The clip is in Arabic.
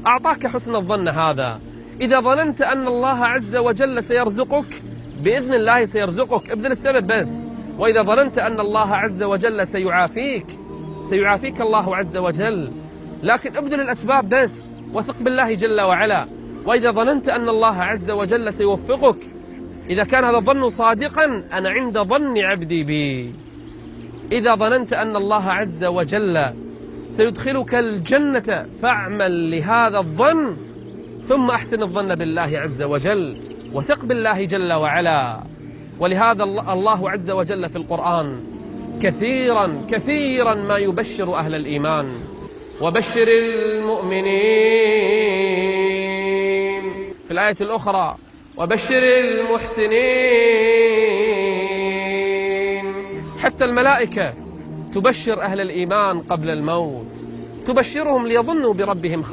أعطاك حسن الظن هذا. إذا ظننت أن الله عز وجل سيرزقك بإذن الله سيرزقك، ابذل السبب بس. وإذا ظننت أن الله عز وجل سيعافيك الله عز وجل، لكن ابذل الأسباب بس وثق بالله جل وعلا. وإذا ظننت أن الله عز وجل سيوفقك، إذا كان هذا الظن صادقا، أنا عند ظن عبدي بي. إذا ظننت أن الله عز وجل سيدخلك الجنة فاعمل لهذا الظن، ثم أحسن الظن بالله عز وجل وثق بالله جل وعلا. ولهذا الله عز وجل في القرآن كثيرا ما يبشر أهل الإيمان: وبشر المؤمنين. في الآية الأخرى: وبشر المحسنين. حتى الملائكة تبشر أهل الإيمان قبل الموت، تبشرهم ليظنوا بربهم